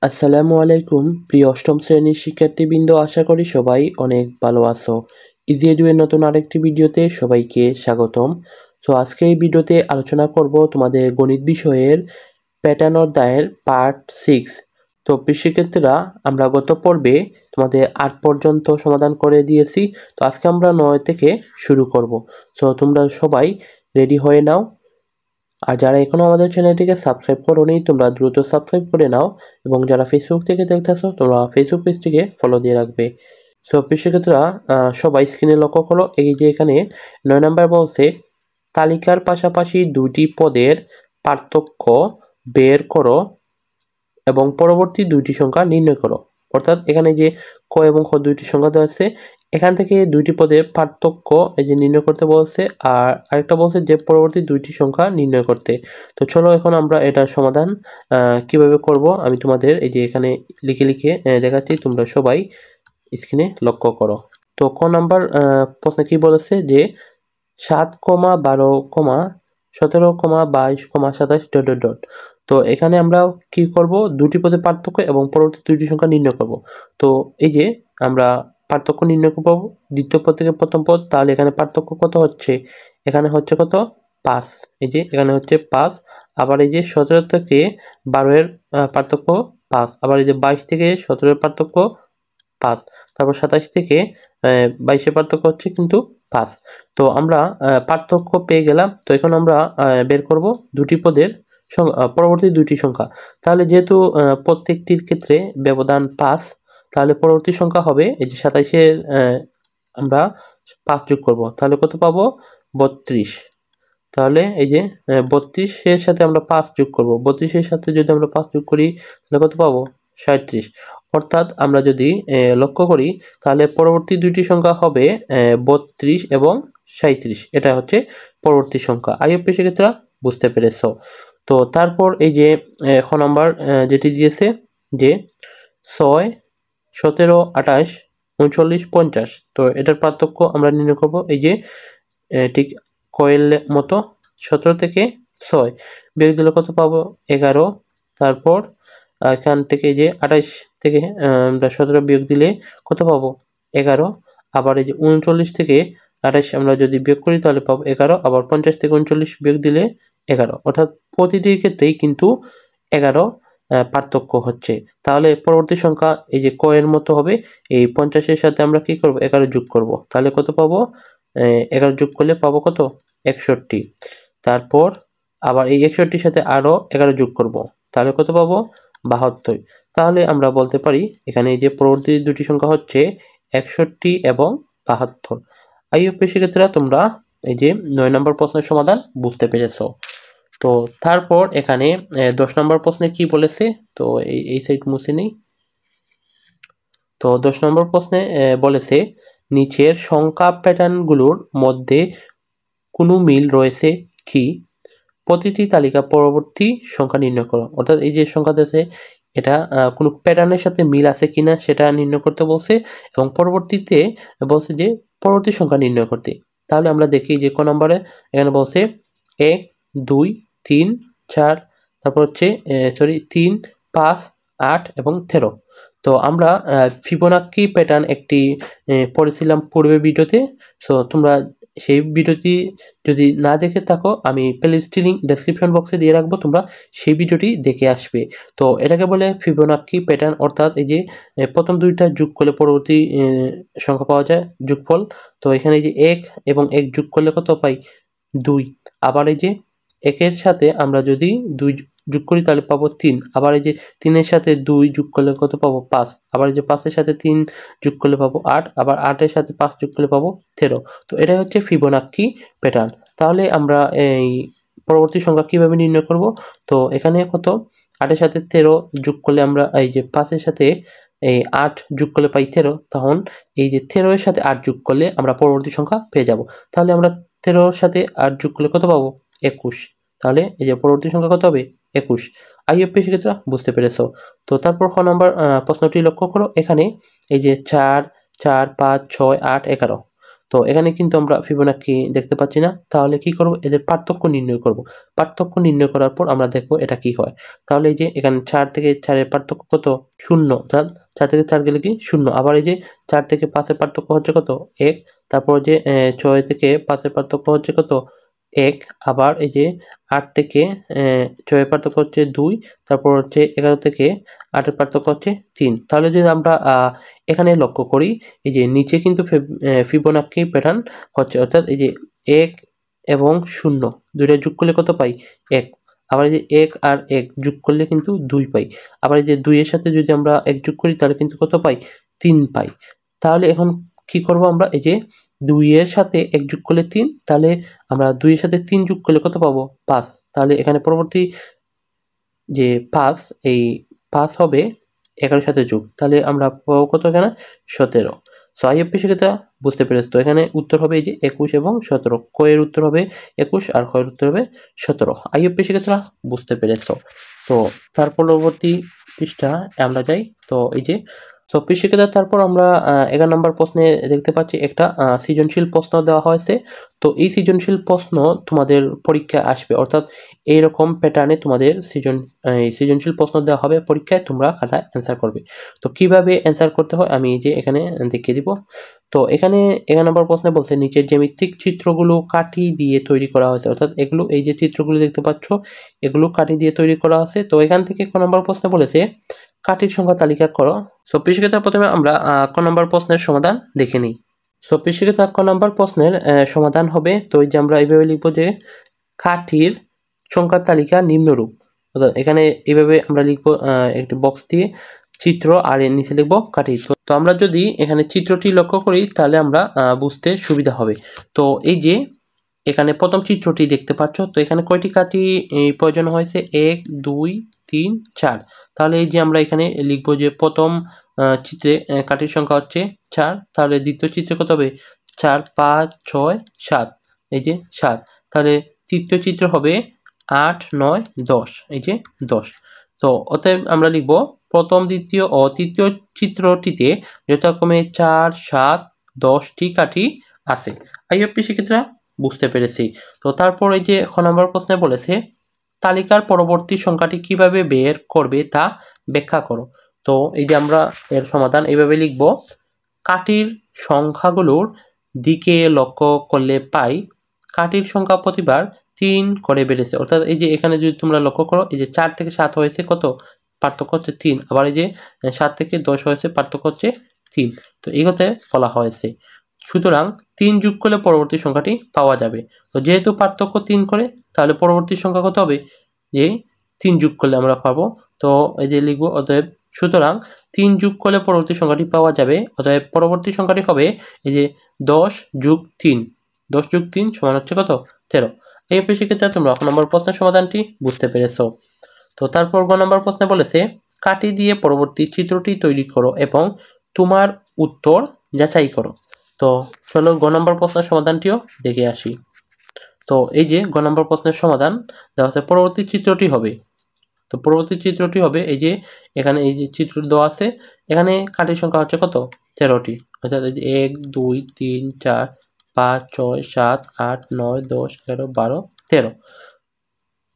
আসসালামু আলাইকুম প্রিয় অষ্টম শ্রেণীর শিক্ষার্থীবৃন্দ, আশা করি সবাই অনেক ভালো আছো। ইজি এডুয়ের নতুন আরেকটি ভিডিওতে সবাইকে স্বাগতম। তো আজকে এই ভিডিওতে আলোচনা করব তোমাদের গণিত বিষয়ের প্যাটার্ন অধ্যায়ের পার্ট 6। তো শিক্ষার্থীরা, আমরা গত পর্বে তোমাদের 8 পর্যন্ত সমাধান করে দিয়েছি। তো আজকে আমরা 9 থেকে শুরু করব। তো তোমরা সবাই রেডি হয়ে নাও। আর যারা এখনো আমাদের চ্যানেলটিকে সাবস্ক্রাইব করোনি, তোমরা দ্রুত সাবস্ক্রাইব করে নাও, এবং যারা ফেসবুক থেকে দেখতেছো তোমরা ফেসবুক পেজটিকে ফলো দিয়ে রাখবে। সো সেক্ষেত্রে সবাই স্ক্রিনে লক্ষ্য করো, এই যে এখানে 9 নম্বর বলছে তালিকার পাশাপাশি দুটি পদের পার্থক্য বের করো এবং পরবর্তী দুইটি সংখ্যা নির্ণয় করো। অর্থাৎ এখানে যে ক এবং খ দুইটি সংখ্যা দেওয়া আছে, এখান থেকে দুইটি পদের পার্থক্য এই যে নির্ণয় করতে বলছে, আর আরেকটা বলছে যে পরবর্তী দুইটি সংখ্যা নির্ণয় করতে। তো চলো এখন আমরা এটার সমাধান কিভাবে করব আমি তোমাদের এই যে এখানে লিখে লিখে দেখাচ্ছি, তোমরা সবাই স্ক্রিনে লক্ষ্য করো। তো ক নাম্বার প্রশ্নে কি বলেছে যে 7,12,17,22,27 ... তো এখানে আমরা কি করব, দুটি পদের পার্থক্য এবং পরবর্তী দুইটি সংখ্যা নির্ণয় করব। তো এই যে আমরা পার্থক্য নির্ণয় করব দ্বিতীয় পদ থেকে প্রথম পদ, তাহলে এখানে পার্থক্য কত হচ্ছে, এখানে হচ্ছে কত 5। এই যে এখানে হচ্ছে 5। আবার এই যে 17 থেকে 12 এর পার্থক্য 5। আবার এই যে 22 থেকে 17 এর পার্থক্য 5। তারপর 27 থেকে 22 এর পার্থক্য হচ্ছে কিন্তু 5। তো আমরা পার্থক্য পেয়ে গেলাম। তো এখন আমরা বের করব দুটি পদের পরবর্তী দুইটি সংখ্যা। তাহলে যেহেতু প্রত্যেকটির ক্ষেত্রে ব্যবধান 5, তাহলে পরবর্তী সংখ্যা হবে এই যে 27-এর আমরা 5 যোগ করব, তাহলে কত পাবো 32। তাহলে এই যে 32-এর সাথে আমরা 5 যোগ করব, 32-এর সাথে যদি আমরা 5 যোগ করি তাহলে কত পাবো 37। অর্থাৎ আমরা যদি লক্ষ্য করি তাহলে পরবর্তী দুইটি সংখ্যা হবে 32 এবং 37। এটা হচ্ছে পরবর্তী সংখ্যা। আইএফপি সেক্ষেত্রে বুঝতে পেরেছ। তো তারপর এই যে খ নাম্বার যেটি দিয়েছে যে 6, 17, 28, 39, 50। তো এটার পার্থক্য আমরা নির্ণয় করব এই যে ঠিক কয়েল মতো 17 থেকে 6 বিয়োগ দিলে কত পাবো 11। তারপর এখান থেকে যে 28 থেকে আমরা 17 বিয়োগ দিলে কত পাবো 11। আবার এই যে 39 থেকে 28 আমরা যদি বিয়োগ করি তাহলে পাবো 11। আবার 50 থেকে 39 বিয়োগ দিলে 11। অর্থাৎ প্রতিটির ক্ষেত্রেই কিন্তু 11 পার্থক্য হচ্ছে। তাহলে পরবর্তী সংখ্যা এই যে ক এর মতো হবে, এই 50-এর সাথে আমরা কি করব 11 যোগ করব, তাহলে কত পাবো 11 যোগ করলে পাবো কত 61। তারপর আবার এই 61-র সাথে আরো 11 যোগ করব, তাহলে কত পাবো 72। তাহলে আমরা বলতে পারি এখানে এই যে পরবর্তী দুটি সংখ্যা হচ্ছে 61 এবং 72। আইইউপি সেক্ষেত্রে তোমরা এই যে 9 নম্বর প্রশ্নের সমাধান বুঝতে পেরেছো। তো তারপর এখানে 10 নম্বর প্রশ্নে কি বলেছে, তো এই সাইড মুছে নেই। তো 10 নম্বর প্রশ্নে বলেছে নিচের সংখ্যা প্যাটার্নগুলোর মধ্যে কোনো মিল রয়েছে কি, প্রতিটি তালিকা পরবর্তী সংখ্যা নির্ণয় করো। অর্থাৎ এই যে সংখ্যা আছে এটা কোনো প্যাটার্নের সাথে মিল আছে কিনা সেটা নির্ণয় করতে বলছে, এবং পরবর্তীতে বলছে যে পরবর্তী সংখ্যা নির্ণয় করতে। তাহলে আমরা দেখি যে কোন নম্বরে এখানে বলছে 1, 2, 3, 4, তারপর হচ্ছে 3, 5, 8 এবং 13। তো আমরা ফিবোনাক্কি প্যাটার্ন একটি পড়েছিলাম পূর্বে ভিডিওতে। সো তোমরা সেই ভিডিওটি যদি না দেখে থাকো আমি প্লেলিস্টটি লিংক ডেসক্রিপশন বক্সে দিয়ে রাখবো, তোমরা সেই ভিডিওটি দেখে আসবে। তো এটাকে বলে ফিবোনাক্কি প্যাটার্ন, অর্থাৎ এই যে প্রথম দুইটা যোগ করলে পরবর্তী সংখ্যা পাওয়া যায় যোগফল। তো এখানে এই যে 1 এবং 1 যোগ করলে কত পাই 2। আবার এই যে 1-এর সাথে আমরা যদি 2 যোগ করি তাহলে পাবো 3। আবার এই যে 3-এর সাথে 2 যোগ করলে কত পাবো 5। আবার এই যে 5-এর সাথে 3 যোগ করলে পাবো 8। আবার 8-এর সাথে 5 যোগ করলে পাবো 13। তো এটাই হচ্ছে ফিবোনাক্কি প্যাটার্ন। তাহলে আমরা এই পরবর্তী সংখ্যা কিভাবে নির্ণয় করব, তো এখানে কত 8-এর সাথে 13 যোগ করলে আমরা এই যে 5-এর সাথে এই 8 যোগ করলে পাই 13। তখন এই যে 13-এর সাথে 8 যোগ করলে আমরা পরবর্তী সংখ্যা পেয়ে যাব। তাহলে আমরা 13-এর সাথে 8 যোগ করলে কত পাবো 21। তাহলে এই যে পরবর্তী সংখ্যা কত হবে 21। আইইউপি সেক্ষেত্রে বুঝতে পেরেছো। তো তারপর খ নম্বর প্রশ্নটি লক্ষ্য করো, এখানে এই যে 4, 4, 5, 6, 8, 11। তো এখানে কিন্তু আমরা ফিবোনাক্কি দেখতে পাচ্ছি না, তাহলে কি করব, এদের পার্থক্য নির্ণয় করব। পার্থক্য নির্ণয় করার পর আমরা দেখব এটা কি হয়। তাহলে এই যে এখানে 4 থেকে 4 এর পার্থক্য কত, 0, অর্থাৎ 4 থেকে 4 গেলে কি 0। আবার এই যে 4 থেকে 5 এর পার্থক্য হচ্ছে কত, 1। তারপর যে 6 থেকে 5 এর পার্থক্য হচ্ছে কত, 1। আবার এই যে 8 থেকে 6 এর পার্থক্য হচ্ছে 2। তারপর হচ্ছে 11 থেকে 8 এর পার্থক্য হচ্ছে 3। তাহলে যদি আমরা এখানে লক্ষ্য করি, এই যে নিচে কিন্তু ফিবোনাক্কি প্যাটার্ন হচ্ছে, অর্থাৎ এই যে 1 এবং 0 দুইটা যোগ করলে কত পাই, 1। আবার এই যে 1 আর 1 যোগ করলে কিন্তু 2 পাই। আবার এই যে 2 এর সাথে যদি আমরা 1 যোগ করি তাহলে কিন্তু কত পাই, 3 পাই। তাহলে এখন কি করব আমরা, এই যে 2 এর সাথে 1 যোগ করলে 3, তাহলে আমরা 2 এর সাথে 3 যোগ করলে কত পাবো, 5। তাহলে এখানে পরবর্তী যে 5, এই 5 হবে 11 সাথে যোগ, তাহলে আমরা পাবো কত, এখানে 17। সো আইএফপি সেক্ষেত্রে বুঝতে পেরেছ তো, এখানে উত্তর হবে এই যে 21 এবং 17। ক এর উত্তর হবে 21 আর খ এর উত্তর হবে 17। আইএফপি সেক্ষেত্রে বুঝতে পেরেছ। তো তার পরবর্তী পৃষ্ঠা আমরা যাই। তো এই যে সেক্ষেত্রে তারপর আমরা 11 নম্বর প্রশ্নে দেখতে পাচ্ছি একটা সৃজনশীল প্রশ্ন দেওয়া হয়েছে। তো এই সৃজনশীল প্রশ্ন তোমাদের পরীক্ষায় আসবে, অর্থাৎ এইরকম প্যাটার্নে তোমাদের সৃজনশীল প্রশ্ন দেওয়া হবে পরীক্ষায়, তোমরা খাতায় অ্যান্সার করবে। তো কিভাবে অ্যান্সার করতে হয় আমি এই যে এখানে দেখিয়ে দিব। তো এখানে 11 নম্বর প্রশ্নে বলছে নিচের জ্যামিতিক চিত্রগুলো কাঠি দিয়ে তৈরি করা হয়েছে, অর্থাৎ এগুলো, এই যে চিত্রগুলো দেখতে পাচ্ছ এগুলো কাঠি দিয়ে তৈরি করা আছে। তো এখান থেকে ক নম্বর প্রশ্নে বলেছে কাঠির সংখ্যা তালিকা করো। সো সেক্ষেত্রে প্রথমে আমরা ক নম্বর প্রশ্নের সমাধান দেখে নিই। সো সেক্ষেত্রে ক নম্বর প্রশ্নের সমাধান হবে, তো এই যে আমরা এইভাবে লিখবো যে কাঠির সংখ্যার তালিকা নিম্নরূপ। অর্থাৎ এখানে এইভাবে আমরা লিখবো একটি বক্স দিয়ে চিত্র, আর এর নিচে লিখবো কাঠি। তো আমরা যদি এখানে চিত্রটি লক্ষ্য করি তাহলে আমরা বুঝতে সুবিধা হবে। তো এই যে এখানে প্রথম চিত্রটি দেখতে পাচ্ছ, তো এখানে কয়টি কাঠি প্রয়োজন হয়েছে, 1 2 3 4। তাহলে এই যে আমরা এখানে লিখবো যে প্রথম চিত্রে কাঠির সংখ্যা হচ্ছে 4, তাহলে দ্বিতীয় চিত্রে কত হবে, 4 5 6 7, এই যে 7। তাহলে তৃতীয় চিত্র হবে 8 9 10, এই যে 10। তো অতএব আমরা লিখবো প্রথম দ্বিতীয় ও তৃতীয় চিত্রটিতে যথাক্রমে 4 7 10টি কাঠি আছে। আইএফপি সেক্ষেত্রে বুঝতে পেরেছি। তো তারপর এই যে খ নম্বর প্রশ্নে বলেছে তালিকার পরবর্তী সংখ্যাটি কিভাবে বের করবে তা ব্যাখ্যা করো। তো এই যে আমরা এর সমাধান এইভাবে লিখব, কাঠির সংখ্যাগুলোর দিকে লক্ষ্য করলে পাই কাঠির সংখ্যা প্রতিবার 3 করে বেড়েছে। অর্থাৎ এই যে এখানে যদি তোমরা লক্ষ্য করো, এই যে 4 থেকে 7 হয়েছে কত, পার্থক্য হচ্ছে 3। আবার এই যে 7 থেকে 10 হয়েছে, পার্থক্য হচ্ছে 3। তো এই কথায় বলা হয়েছে। সুতরাং 3 যোগ করলে পরবর্তী সংখ্যাটি পাওয়া যাবে। তো যেহেতু পার্থক্য 3 করে, তাহলে পরবর্তী সংখ্যা কত হবে, যে 3 যোগ করলে আমরা পাবো। তো এই যে লিখবো, অতএব সুতরাং 3 যোগ করলে পরবর্তী সংখ্যাটি পাওয়া যাবে। অতএব পরবর্তী সংখ্যাটি হবে এই যে 10 যোগ 3, 10 যোগ 3 সমান হচ্ছে কত, 13। এই সেক্ষেত্রে তোমরা ক নম্বর প্রশ্নের সমাধানটি বুঝতে পেরেছো। তো তারপর গ নম্বর প্রশ্নে বলেছে কাঠি দিয়ে পরবর্তী চিত্রটি তৈরি করো এবং তোমার উত্তর যাচাই করো। তো চলো গ নম্বর প্রশ্নের সমাধানটিও দেখে আসি। তো এই যে গ নম্বর প্রশ্নের সমাধান দেওয়া আছে, পরবর্তী চিত্রটি হবে, তো পরবর্তী চিত্রটি হবে এই যে এখানে এই যে চিত্র দেওয়া আছে, এখানে কাঠির সংখ্যা হচ্ছে কত, 13টি। অর্থাৎ এই যে 1 2 3 4 5 6 7 8 9 10 11 12 13।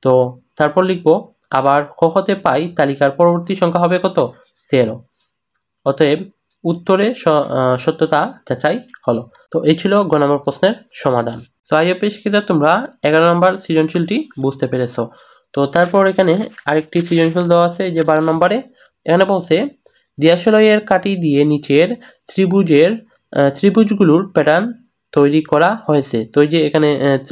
তো তারপর লিখবো আবার খ হতে পাই তালিকার পরবর্তী সংখ্যা হবে কত, 13। অতএব উত্তরে সত্যতা যাচাই হলো। তো এই ছিল গ নম্বর প্রশ্নের সমাধান। তো আইএফপি শিক্ষিতা তোমরা 11 নম্বর সৃজনশীলটি বুঝতে পেরেছ। তো তারপর এখানে আরেকটি সৃজনশীল দেওয়া আছে যে 12 নম্বরে। এখানে বলছে দিয়াশলয়ের কাঠি দিয়ে নিচের ত্রিভুজগুলোর প্যাটার্ন তৈরি করা হয়েছে। তো এই যে এখানে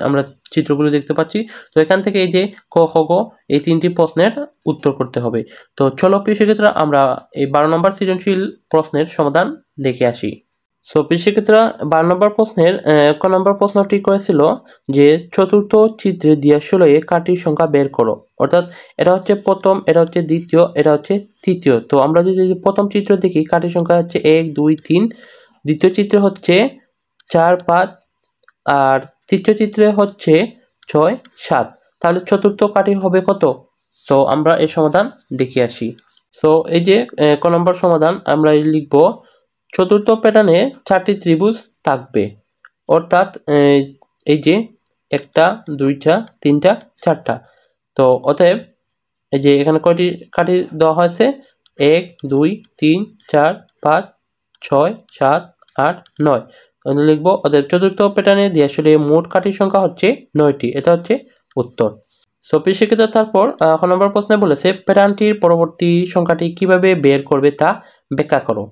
আমরা চিত্রগুলো দেখতে পাচ্ছি। তো এখান থেকে এই যে ক খ গ এই 3টি প্রশ্নের উত্তর করতে হবে। তো চলো প্রিয় শিক্ষার্থীরা আমরা এই 12 নম্বর সৃজনশীল প্রশ্নের সমাধান দেখে আসি। সো প্রিয় শিক্ষার্থীরা 12 নম্বর প্রশ্নের ক নম্বর প্রশ্নটি করেছিল যে চতুর্থ চিত্রে দিয়াশলয়ে কাঠির সংখ্যা বের করো। অর্থাৎ এটা হচ্ছে প্রথম, এটা হচ্ছে দ্বিতীয়, এটা হচ্ছে তৃতীয়। তো আমরা যদি প্রথম চিত্র দেখি কাঠির সংখ্যা হচ্ছে 1 2 3, দ্বিতীয় চিত্রে হচ্ছে 4 5, আর তৃতীয় চিত্রে হচ্ছে 6 7। তাহলে চতুর্থ কাঠি হবে কত? তো আমরা এর সমাধান দেখে আসি। সো এই যে ক নম্বর সমাধান আমরা লিখব চতুর্থ প্যাটার্নে 4টি ত্রিভুজ থাকবে। অর্থাৎ এই যে একটা, দুইটা, তিনটা, চারটা। তো অতএব এই যে এখানে কয়টি কাঠি দেওয়া হয়েছে? 1 2 3 4 5 6 7 8 9 লিখবো। অতএব চতুর্থ প্যাটার্নে দিয়ে আসলে মোট কাঠির সংখ্যা হচ্ছে 9টি। এটা হচ্ছে উত্তর। সো প্রিয় শিক্ষিত, তারপর খ নম্বর প্রশ্নে বলেছে প্যাটার্নটির পরবর্তী সংখ্যাটি কিভাবে বের করবে তা ব্যাখ্যা করো।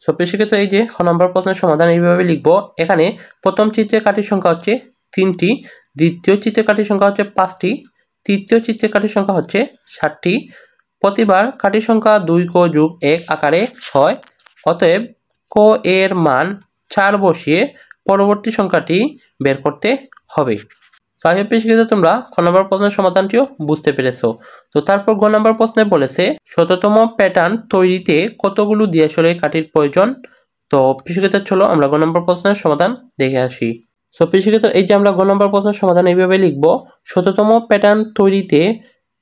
সো প্রিয় শিক্ষিত, এই যে খ নম্বর প্রশ্নের সমাধান এইভাবে লিখবো। এখানে প্রথম চিত্রের কাঠির সংখ্যা হচ্ছে 3টি, দ্বিতীয় চিত্রের কাঠির সংখ্যা হচ্ছে 5টি, তৃতীয় চিত্রের কাঠির সংখ্যা হচ্ছে 7টি। প্রতিবার কাঠির সংখ্যা 2 ক যোগ 1 আকারে হয়। অতএব ক এর মান 4 বসিয়ে পরবর্তী সংখ্যাটি বের করতে হবে। তাহলে প্রিয় তোমরা খ নম্বর প্রশ্নের সমাধানটিও বুঝতে পেরেছো। তো তারপর গ নম্বর প্রশ্নে বলেছে শততম প্যাটার্ন তৈরিতে কতগুলো দিয়াশলাই কাঠির প্রয়োজন। তো প্রিয় চলো আমরা গ নম্বর প্রশ্নের সমাধান দেখে আসি। সো প্রিয় এই যে আমরা গ নম্বর প্রশ্নের সমাধান এইভাবে লিখব। শততম প্যাটার্ন তৈরিতে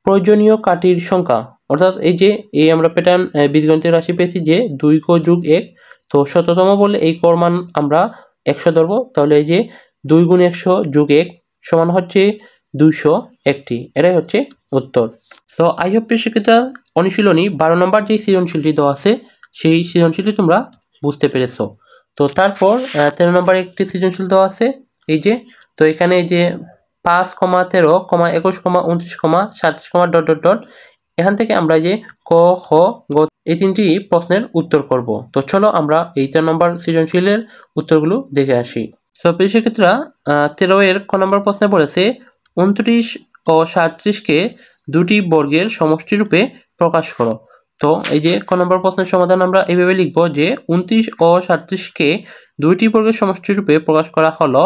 প্রয়োজনীয় কাঠির সংখ্যা, অর্থাৎ এই যে আমরা প্যাটার্ন বীজগণিতের রাশি পেয়েছি যে 2 ক যোগ 1। তো শততম বলে এই কর মান আমরা 100 ধরবো। তাহলে এই যে 2 গুণ 100 যোগ 1 সমান হচ্ছে 201টি। এটাই হচ্ছে উত্তর। তো আই হোপ শিক্ষিতা অনুশীলনী 12 নম্বর যে সৃজনশীলটি দেওয়া আছে সেই সৃজনশীলটি তোমরা বুঝতে পেরেছো। তো তারপর 13 নম্বর একটি সৃজনশীল দেওয়া আছে এই যে। তো এখানে এই যে 5, 13, 21, 29, 37, ডট ডট ডট, এখান থেকে আমরা যে ক, খ, গ এই তিনটি প্রশ্নের উত্তর করব। তো চলো আমরা এই 13 নম্বর সৃজনশীলের উত্তরগুলো দেখে আসি। সো প্রিয় শিক্ষার্থীরা 13 এর ক নম্বর প্রশ্নে বলেছে 29 ও 37কে দুটি বর্গের সমষ্টি রূপে প্রকাশ করো। তো এই যে ক নম্বর প্রশ্নের সমাধান আমরা এইভাবে লিখব যে 29 ও 37কে দুইটি বর্গের সমষ্টি রূপে প্রকাশ করা হলো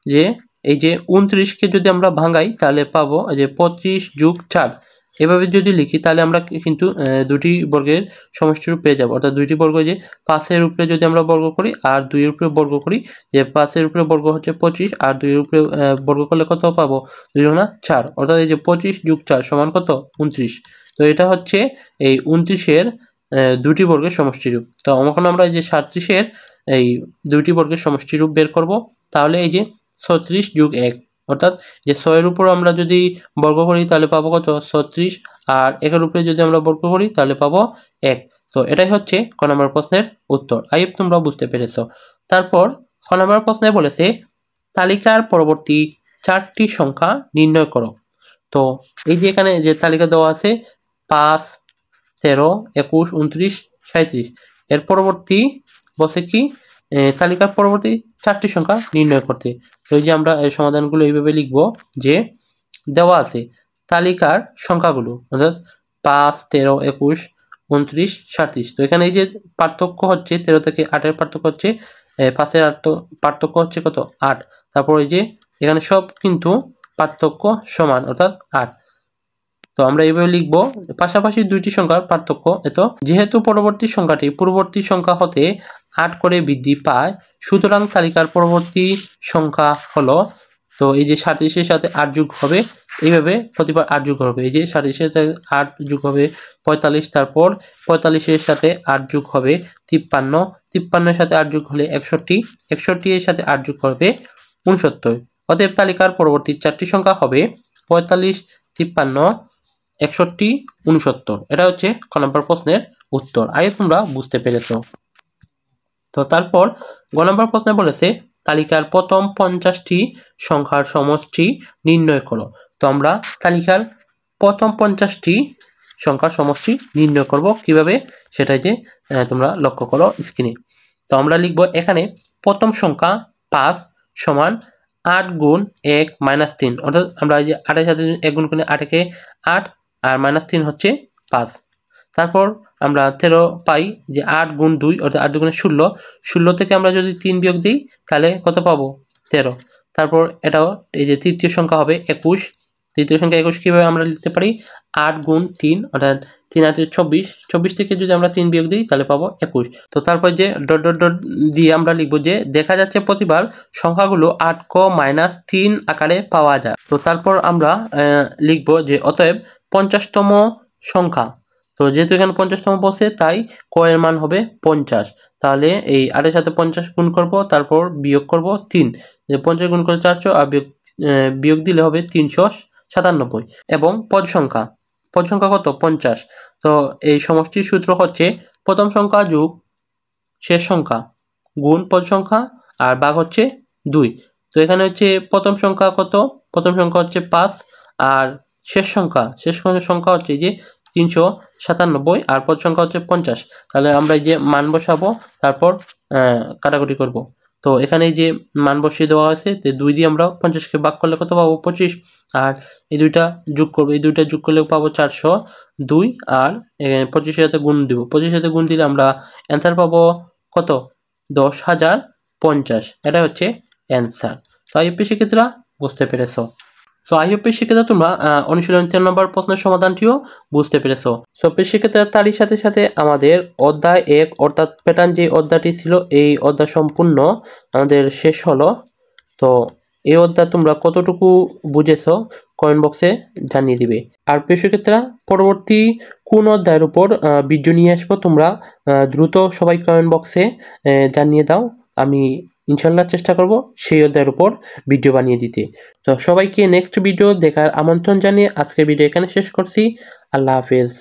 যে এই যে 29কে যদি আমরা ভাঙাই তাহলে পাবো যে 25 যোগ 4। এভাবে যদি লিখি তাহলে আমরা কিন্তু দুটি বর্গের সমষ্টি রূপ পেয়ে যাবো। অর্থাৎ দুইটি বর্গ যে 5-এর উপরে যদি আমরা বর্গ করি আর 2-এর উপরে বর্গ করি, যে 5-এর উপরে বর্গ হচ্ছে 25 আর 2-এর উপরে বর্গ করলে কত পাবো? 2 না 4। অর্থাৎ এই যে 25 যোগ 4 সমান কত? 29। তো এটা হচ্ছে এই 29-এর দুটি বর্গের সমষ্টি রূপ। তো এখন আমরা এই যে 37-এর এই দুইটি বর্গের সমষ্টি রূপ বের করব। তাহলে এই যে 36 যোগ 1, অর্থাৎ যে 6-এর উপর আমরা যদি বর্গ করি তাহলে পাবো কত? 36। আর 1-এর উপরে যদি আমরা বর্গ করি তাহলে পাবো 1। তো এটাই হচ্ছে ক নম্বর প্রশ্নের উত্তর। আই হোপ তোমরা বুঝতে পেরেছো। তারপর খ নম্বর প্রশ্নে বলেছে তালিকার পরবর্তী 4টি সংখ্যা নির্ণয় করো। তো এই যে এখানে যে তালিকা দেওয়া আছে 5, 13, 21, 29, 37, এর পরবর্তী বলছে কি তালিকার পরবর্তী 4টি সংখ্যা নির্ণয় করতে। তো এই যে আমরা এই সমাধানগুলো এইভাবে লিখব যে দেওয়া আছে তালিকার সংখ্যাগুলো, অর্থাৎ 5, 13, 21, 29, 37। তো এখানে এই যে পার্থক্য হচ্ছে 13 থেকে 8-এর পার্থক্য হচ্ছে 5-এর পার্থক্য হচ্ছে কত? 8। তারপর এই যে এখানে সব কিন্তু পার্থক্য সমান, অর্থাৎ 8। তো আমরা এইভাবে লিখব পাশাপাশি দুইটি সংখ্যার পার্থক্য এত, যেহেতু পরবর্তী সংখ্যাটি পূর্ববর্তী সংখ্যা হতে 8 করে বৃদ্ধি পায়, সুতরাং তালিকার পরবর্তী সংখ্যা হলো, তো এই যে 37-এর সাথে 8 যোগ হবে, এইভাবে প্রতিবার 8 যোগ হবে। এই যে 37-এর সাথে 8 যোগ হবে 45, তারপর 45-এর সাথে 8 যোগ হবে 53, 53-এর সাথে 8 যোগ হলে 61, 61-এর সাথে 8 যোগ হবে 69। অতএব তালিকার পরবর্তী 4টি সংখ্যা হবে 45, 53, 61, 69। এটা হচ্ছে ক নম্বর প্রশ্নের উত্তর। আগে তোমরা বুঝতে পেরেছো। তো তারপর গ নম্বর প্রশ্নে বলেছে তালিকার প্রথম 50টি সংখ্যার সমষ্টি নির্ণয় করো। তো আমরা তালিকার প্রথম 50টি সংখ্যার সমষ্টি নির্ণয় করব কিভাবে, সেটাই যে তোমরা লক্ষ্য করো স্ক্রিনে। তো আমরা লিখব এখানে প্রথম সংখ্যা 5 সমান 8 গুণ 1 মাইনাস 3, অর্থাৎ আমরা এই যে 8-এর সাথে 1 গুণ করে 8-কে 8 আর মাইনাস 3 হচ্ছে 5। তারপর আমরা 13 পাই যে 8 গুণ 2, অর্থাৎ 8 গুণে 16, 16 থেকে আমরা যদি 3 বিয়োগ দিই তাহলে কত পাবো? 13। তারপর এটাও এই যে তৃতীয় সংখ্যা হবে 21, তৃতীয় সংখ্যা 21 কীভাবে আমরা লিখতে পারি? 8 গুণ 3, অর্থাৎ 3 8 24, 24 থেকে যদি আমরা 3 বিয়োগ দিই তাহলে পাবো 21। তো তারপর যে ডট ডট ডট দিয়ে আমরা লিখবো যে দেখা যাচ্ছে প্রতিবার সংখ্যাগুলো 8 ক মাইনাস 3 আকারে পাওয়া যায়। তো তারপর আমরা লিখবো যে অতএব 50তম সংখ্যা, তো যেহেতু এখানে 50তম বসে তাই ক এর মান হবে 50। তাহলে এই 8 এর সাথে 50 গুণ করব, তারপর বিয়োগ করব 3, 50 গুণ করে 400 আর বিয়োগ দিলে হবে 397। এবং পদ সংখ্যা কত 50। তো এই সমষ্টির সূত্র হচ্ছে প্রথম সংখ্যা যোগ শেষ সংখ্যা গুণ পদ সংখ্যা আর ভাগ হচ্ছে 2। তো এখানে হচ্ছে প্রথম সংখ্যা কত, প্রথম সংখ্যা হচ্ছে 5 আর শেষ সংখ্যা হচ্ছে যে 397 আর পদ সংখ্যা হচ্ছে 50। তাহলে আমরা এই যে মান বসাবো, তারপর কাটাকুটি করব। তো এখানে এই যে মান বসিয়ে দেওয়া আছে, তো 2 দিয়ে আমরা 50কে ভাগ করলে কত পাবো 25, আর এই দুইটা যোগ করবো, এই দুইটা যোগ করলে পাবো 402 আর 25-এর সাথে গুণ দিব, 25-এর সাথে গুণ দিলে আমরা অ্যান্সার পাবো কত 10,050। এটা হচ্ছে অ্যান্সার। তো আইইউপি শিক্ষার্থীরা বুঝতে পেরেছো। সো আইইউপি শিক্ষার্থীরা তোমরা অনুশীলন 3 নম্বর প্রশ্নের সমাধানটিও বুঝতে পেরেছো। সো শিক্ষার্থীরা তারই সাথে সাথে আমাদের অধ্যায় 1 অর্থাৎ প্যাটার্ন যে অধ্যায়টি ছিল এই অধ্যায় সম্পূর্ণ আমাদের শেষ হলো। তো এই অধ্যায় তোমরা কতটুকু বুঝেছো কমেন্ট বক্সে জানিয়ে দিবে। আর প্রিয় শিক্ষার্থীরা পরবর্তী কোন অধ্যায়ের উপর ভিডিও নিয়ে আসবো তোমরা দ্রুত সবাই কমেন্ট বক্সে জানিয়ে দাও, আমি ইনশাল্লাহ চেষ্টা করব সেই অধ্যায়ের উপর ভিডিও বানিয়ে দিতে। তো সবাইকে নেক্সট ভিডিও দেখার আমন্ত্রণ জানিয়ে আজকের ভিডিও এখানে শেষ করছি। আল্লাহ হাফেজ।